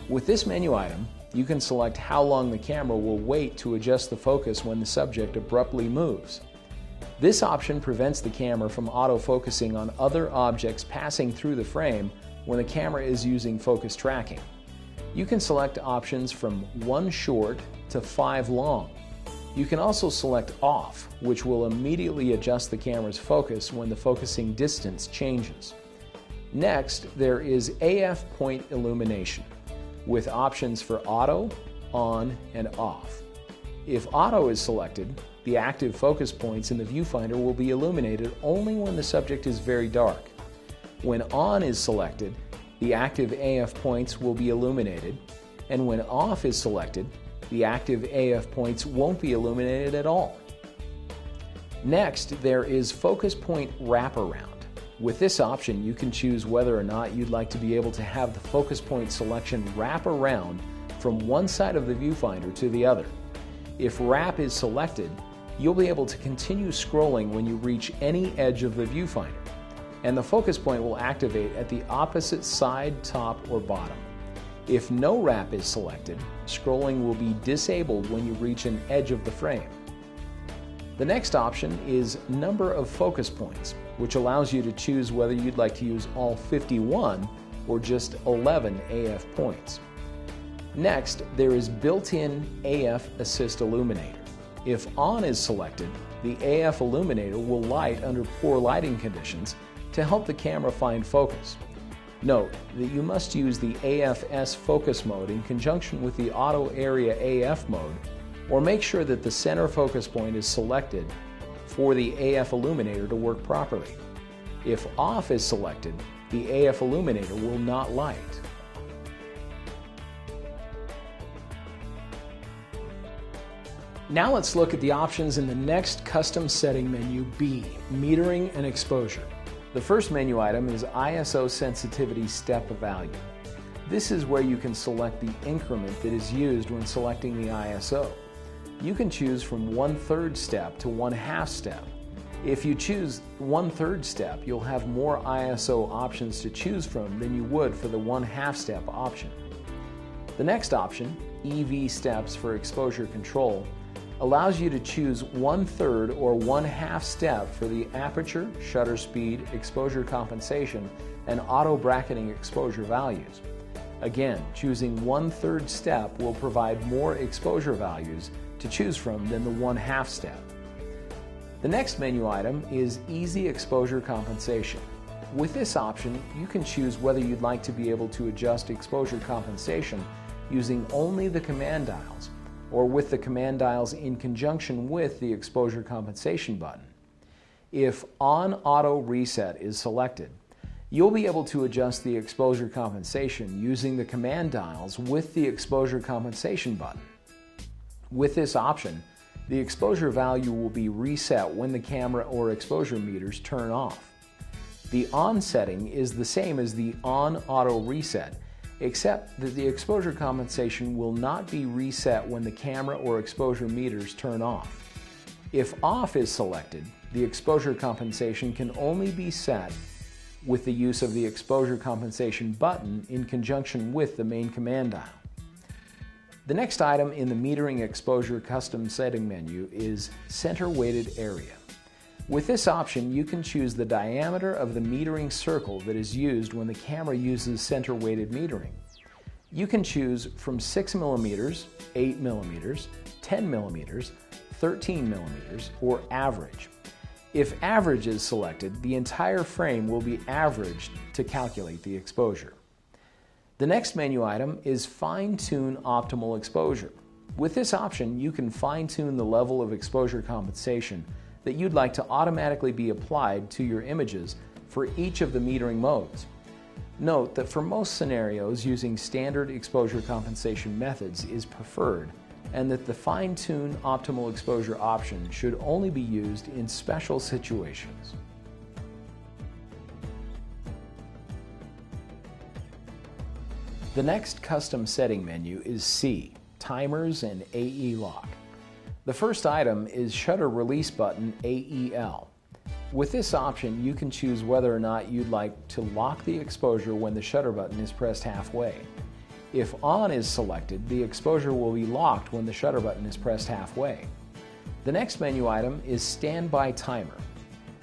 With this menu item, you can select how long the camera will wait to adjust the focus when the subject abruptly moves. This option prevents the camera from autofocusing on other objects passing through the frame when the camera is using focus tracking. You can select options from 1 short to 5 long. You can also select Off, which will immediately adjust the camera's focus when the focusing distance changes. Next, there is AF point illumination, with options for Auto, On, and Off. If Auto is selected, the active focus points in the viewfinder will be illuminated only when the subject is very dark. When On is selected, the active AF points will be illuminated, and when Off is selected, the active AF points won't be illuminated at all. Next, there is Focus Point Wraparound. With this option, you can choose whether or not you'd like to be able to have the focus point selection wrap around from one side of the viewfinder to the other. If Wrap is selected, you'll be able to continue scrolling when you reach any edge of the viewfinder, and the focus point will activate at the opposite side, top, or bottom. If no wrap is selected, scrolling will be disabled when you reach an edge of the frame. The next option is Number of Focus Points, which allows you to choose whether you'd like to use all 51 or just 11 AF points. Next, there is built-in AF Assist Illuminator. If On is selected, the AF Illuminator will light under poor lighting conditions to help the camera find focus. Note that you must use the AFS focus mode in conjunction with the Auto Area AF mode, or make sure that the center focus point is selected for the AF Illuminator to work properly. If Off is selected, the AF Illuminator will not light. Now let's look at the options in the next custom setting menu B, Metering and Exposure. The first menu item is ISO sensitivity step value. This is where you can select the increment that is used when selecting the ISO. You can choose from 1/3 step to 1/2 step. If you choose 1/3 step, you'll have more ISO options to choose from than you would for the 1/2 step option. The next option, EV steps for exposure control, allows you to choose 1/3 or 1/2 step for the aperture, shutter speed, exposure compensation, and auto bracketing exposure values. Again, choosing 1/3 step will provide more exposure values to choose from than the 1/2 step. The next menu item is Easy Exposure Compensation. With this option, you can choose whether you'd like to be able to adjust exposure compensation using only the command dials, or with the command dials in conjunction with the exposure compensation button. If On Auto Reset is selected, you'll be able to adjust the exposure compensation using the command dials with the exposure compensation button. With this option, the exposure value will be reset when the camera or exposure meters turn off. The On setting is the same as the On Auto Reset, except that the exposure compensation will not be reset when the camera or exposure meters turn off. If Off is selected, the exposure compensation can only be set with the use of the exposure compensation button in conjunction with the main command dial. The next item in the Metering Exposure Custom Setting menu is Center Weighted Area. With this option, you can choose the diameter of the metering circle that is used when the camera uses center-weighted metering. You can choose from 6 mm, 8 mm, 10 mm, 13 mm, or average. If average is selected, the entire frame will be averaged to calculate the exposure. The next menu item is Fine-Tune Optimal Exposure. With this option, you can fine-tune the level of exposure compensation that you'd like to automatically be applied to your images for each of the metering modes. Note that for most scenarios, using standard exposure compensation methods is preferred, and that the Fine-Tune Optimal Exposure option should only be used in special situations. The next custom setting menu is C, Timers and AE Lock. The first item is Shutter Release Button AEL. With this option, you can choose whether or not you'd like to lock the exposure when the shutter button is pressed halfway. If On is selected, the exposure will be locked when the shutter button is pressed halfway. The next menu item is Standby Timer.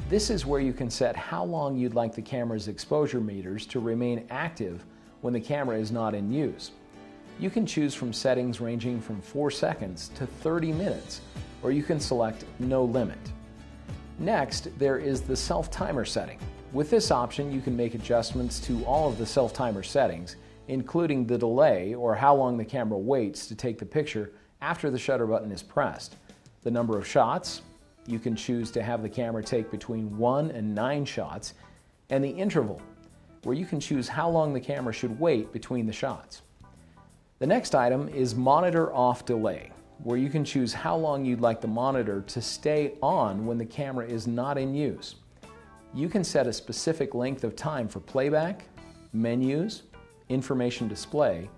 This is where you can set how long you'd like the camera's exposure meters to remain active when the camera is not in use. You can choose from settings ranging from 4 seconds to 30 minutes, or you can select No Limit. Next, there is the Self-Timer setting. With this option, you can make adjustments to all of the self-timer settings, including the delay or how long the camera waits to take the picture after the shutter button is pressed. The number of shots, you can choose to have the camera take between 1 and 9 shots, and the interval, where you can choose how long the camera should wait between the shots. The next item is Monitor Off Delay, where you can choose how long you'd like the monitor to stay on when the camera is not in use. You can set a specific length of time for playback, menus, information display,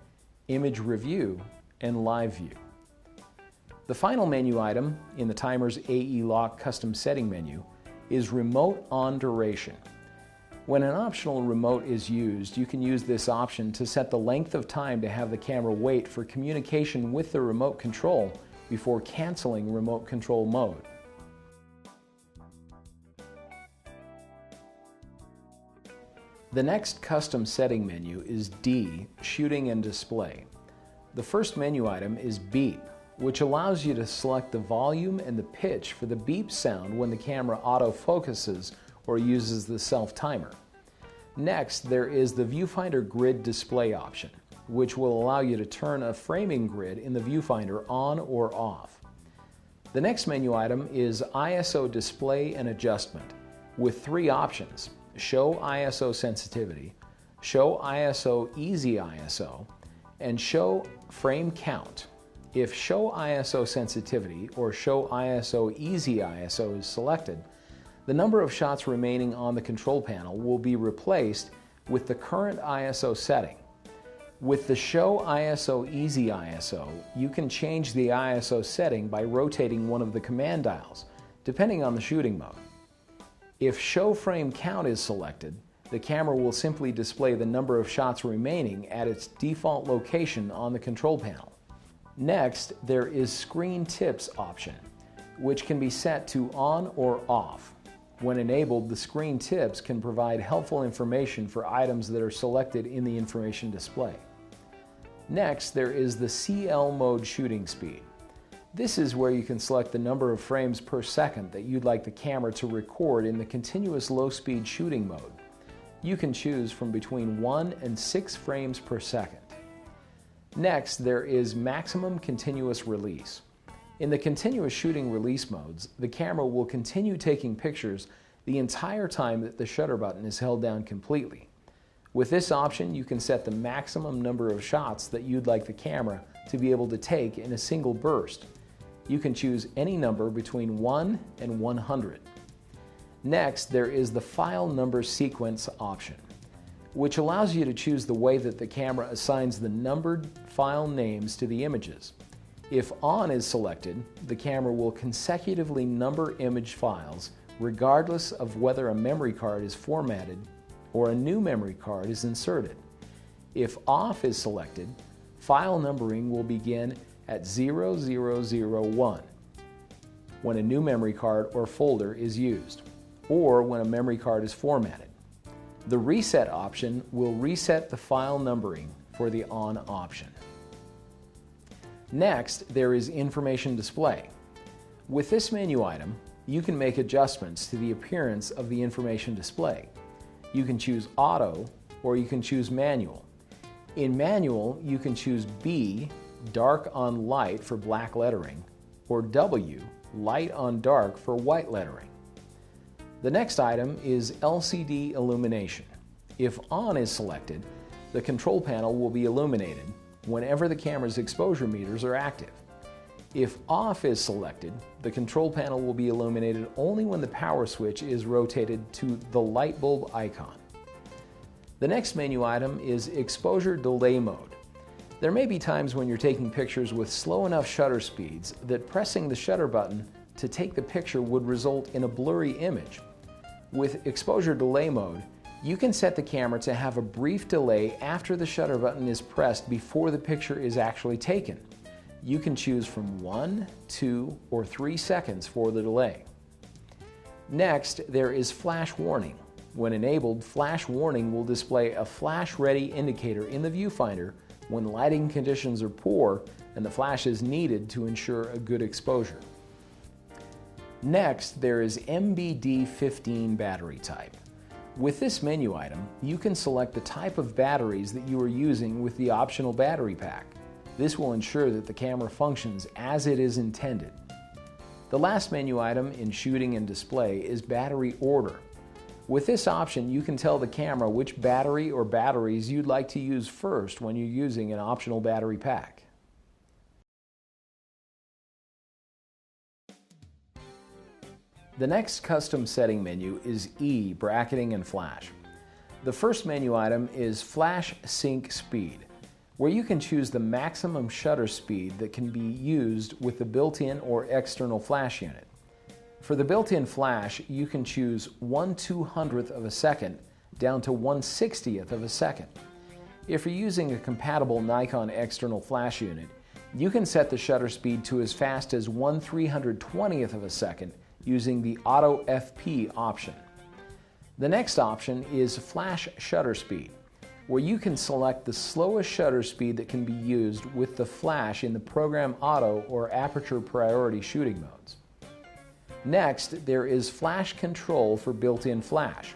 image review, and live view. The final menu item in the Timer's AE Lock custom setting menu is Remote On Duration. When an optional remote is used, you can use this option to set the length of time to have the camera wait for communication with the remote control before canceling remote control mode. The next custom setting menu is D, Shooting and Display. The first menu item is Beep, which allows you to select the volume and the pitch for the beep sound when the camera autofocuses or uses the self-timer. Next, there is the Viewfinder Grid Display option, which will allow you to turn a framing grid in the viewfinder on or off. The next menu item is ISO Display and Adjustment, with 3 options: Show ISO Sensitivity, Show ISO Easy ISO, and Show Frame Count. If Show ISO Sensitivity or Show ISO Easy ISO is selected, the number of shots remaining on the control panel will be replaced with the current ISO setting. With the Show ISO Easy ISO, you can change the ISO setting by rotating one of the command dials, depending on the shooting mode. If Show Frame Count is selected, the camera will simply display the number of shots remaining at its default location on the control panel. Next, there is Screen Tips option, which can be set to on or off. When enabled, the screen tips can provide helpful information for items that are selected in the information display. Next, there is the CL mode shooting speed. This is where you can select the number of frames per second that you'd like the camera to record in the continuous low-speed shooting mode. You can choose from between 1 and 6 frames per second. Next, there is maximum continuous release. In the continuous shooting release modes, the camera will continue taking pictures the entire time that the shutter button is held down completely. With this option, you can set the maximum number of shots that you'd like the camera to be able to take in a single burst. You can choose any number between 1 and 100. Next, there is the File Number Sequence option, which allows you to choose the way that the camera assigns the numbered file names to the images. If On is selected, the camera will consecutively number image files regardless of whether a memory card is formatted or a new memory card is inserted. If Off is selected, file numbering will begin at 0001. when a new memory card or folder is used, or when a memory card is formatted. The reset option will reset the file numbering for the on option. Next, there is information display. With this menu item, you can make adjustments to the appearance of the information display. You can choose auto or you can choose manual. In manual, you can choose B, dark on light for black lettering, or W, light on dark for white lettering. The next item is LCD illumination. If on is selected, the control panel will be illuminated whenever the camera's exposure meters are active. If off is selected, the control panel will be illuminated only when the power switch is rotated to the light bulb icon. The next menu item is exposure delay mode. There may be times when you're taking pictures with slow enough shutter speeds that pressing the shutter button to take the picture would result in a blurry image. With exposure delay mode, you can set the camera to have a brief delay after the shutter button is pressed before the picture is actually taken. You can choose from 1, 2, or 3 seconds for the delay. Next, there is flash warning. When enabled, flash warning will display a flash ready indicator in the viewfinder when lighting conditions are poor and the flash is needed to ensure a good exposure. Next, there is MBD15 battery type. With this menu item, you can select the type of batteries that you are using with the optional battery pack. This will ensure that the camera functions as it is intended. The last menu item in shooting and display is battery order. With this option, you can tell the camera which battery or batteries you'd like to use first when you're using an optional battery pack. The next custom setting menu is E, bracketing and flash. The first menu item is flash sync speed, where you can choose the maximum shutter speed that can be used with the built-in or external flash unit. For the built-in flash, you can choose 1/200th of a second down to 1/60th of a second. If you're using a compatible Nikon external flash unit, you can set the shutter speed to as fast as 1/320th of a second using the Auto FP option. The next option is flash shutter speed, where you can select the slowest shutter speed that can be used with the flash in the program auto or aperture priority shooting modes. Next, there is flash control for built-in flash.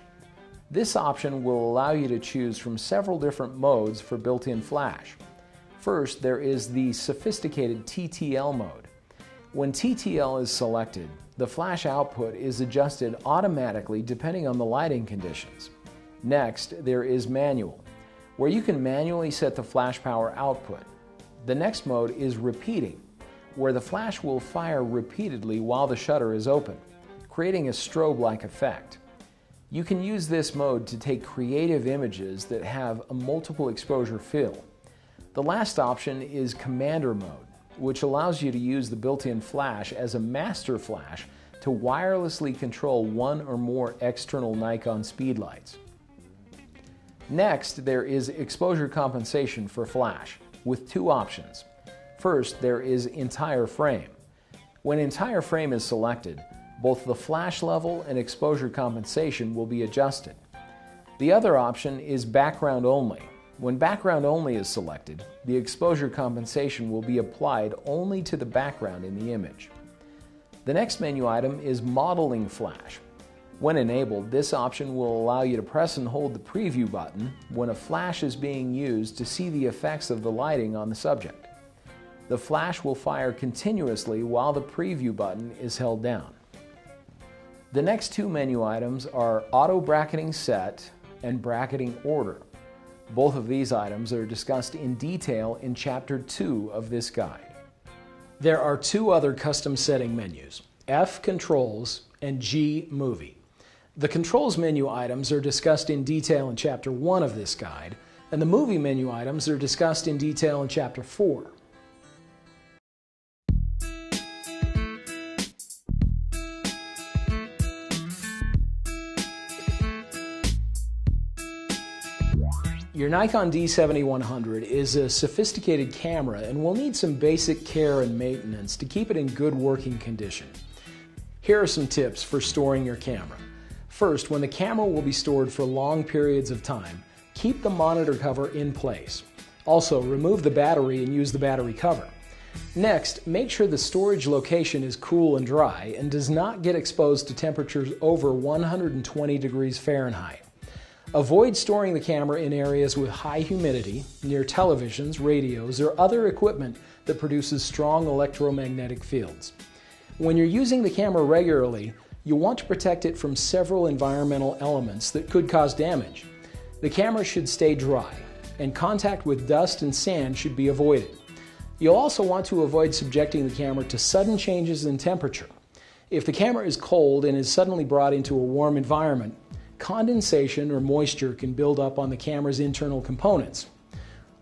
This option will allow you to choose from several different modes for built-in flash. First, there is the sophisticated TTL mode. When TTL is selected, the flash output is adjusted automatically depending on the lighting conditions. Next, there is manual, where you can manually set the flash power output. The next mode is repeating, where the flash will fire repeatedly while the shutter is open, creating a strobe-like effect. You can use this mode to take creative images that have a multiple exposure fill. The last option is commander mode, which allows you to use the built-in flash as a master flash to wirelessly control one or more external Nikon speedlights. Next, there is exposure compensation for flash, with two options. First, there is entire frame. When entire frame is selected, both the flash level and exposure compensation will be adjusted. The other option is background only. When background only is selected, the exposure compensation will be applied only to the background in the image. The next menu item is modeling flash. When enabled, this option will allow you to press and hold the preview button when a flash is being used to see the effects of the lighting on the subject. The flash will fire continuously while the preview button is held down. The next two menu items are auto bracketing set and bracketing order. Both of these items are discussed in detail in Chapter 2 of this guide. There are two other custom setting menus, F Controls and G Movie. The Controls menu items are discussed in detail in Chapter 1 of this guide, and the Movie menu items are discussed in detail in Chapter 4. Your Nikon D7100 is a sophisticated camera and will need some basic care and maintenance to keep it in good working condition. Here are some tips for storing your camera. First, when the camera will be stored for long periods of time, keep the monitor cover in place. Also, remove the battery and use the battery cover. Next, make sure the storage location is cool and dry and does not get exposed to temperatures over 120 degrees Fahrenheit. Avoid storing the camera in areas with high humidity, near televisions, radios, or other equipment that produces strong electromagnetic fields. When you're using the camera regularly, you'll want to protect it from several environmental elements that could cause damage. The camera should stay dry, and contact with dust and sand should be avoided. You'll also want to avoid subjecting the camera to sudden changes in temperature. If the camera is cold and is suddenly brought into a warm environment, condensation or moisture can build up on the camera's internal components.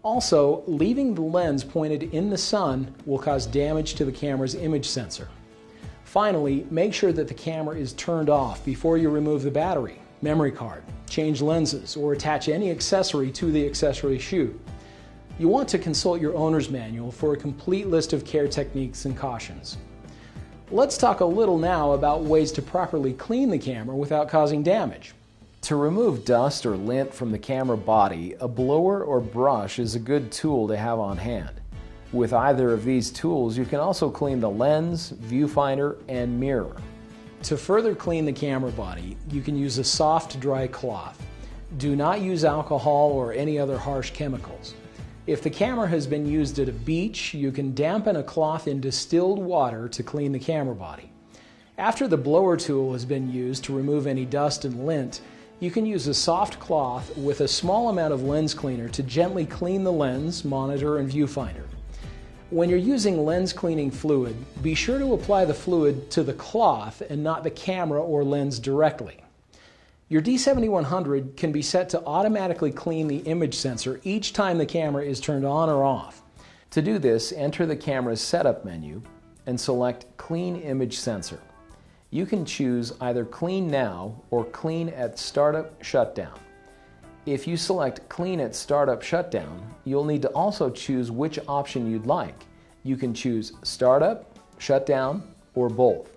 Also, leaving the lens pointed in the sun will cause damage to the camera's image sensor. Finally, make sure that the camera is turned off before you remove the battery, memory card, change lenses, or attach any accessory to the accessory chute. You want to consult your owner's manual for a complete list of care techniques and cautions. Let's talk a little now about ways to properly clean the camera without causing damage. To remove dust or lint from the camera body, a blower or brush is a good tool to have on hand. With either of these tools, you can also clean the lens, viewfinder, and mirror. To further clean the camera body, you can use a soft, dry cloth. Do not use alcohol or any other harsh chemicals. If the camera has been used at a beach, you can dampen a cloth in distilled water to clean the camera body. After the blower tool has been used to remove any dust and lint, you can use a soft cloth with a small amount of lens cleaner to gently clean the lens, monitor, and viewfinder. When you're using lens cleaning fluid, be sure to apply the fluid to the cloth and not the camera or lens directly. Your D7100 can be set to automatically clean the image sensor each time the camera is turned on or off. To do this, enter the camera's setup menu and select Clean Image Sensor. You can choose either Clean Now or Clean at Startup Shutdown. If you select Clean at Startup Shutdown, you'll need to also choose which option you'd like. You can choose Startup, Shutdown, or both.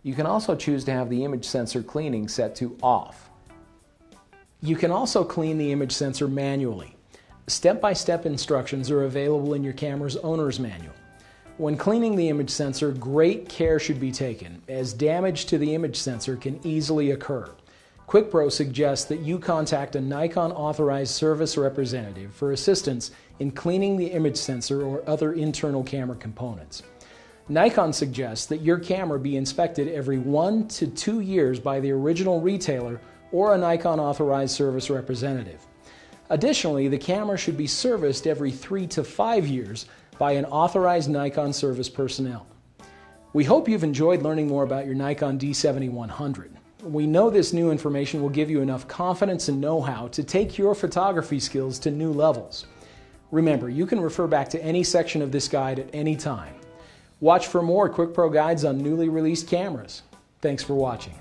You can also choose to have the image sensor cleaning set to Off. You can also clean the image sensor manually. Step-by-step instructions are available in your camera's owner's manual. When cleaning the image sensor, great care should be taken, as damage to the image sensor can easily occur. QuickPro suggests that you contact a Nikon authorized service representative for assistance in cleaning the image sensor or other internal camera components. Nikon suggests that your camera be inspected every 1 to 2 years by the original retailer or a Nikon authorized service representative. Additionally, the camera should be serviced every 3 to 5 years by an authorized Nikon service personnel. We hope you've enjoyed learning more about your Nikon D7100. We know this new information will give you enough confidence and know-how to take your photography skills to new levels. Remember, you can refer back to any section of this guide at any time. Watch for more QuickPro guides on newly released cameras. Thanks for watching.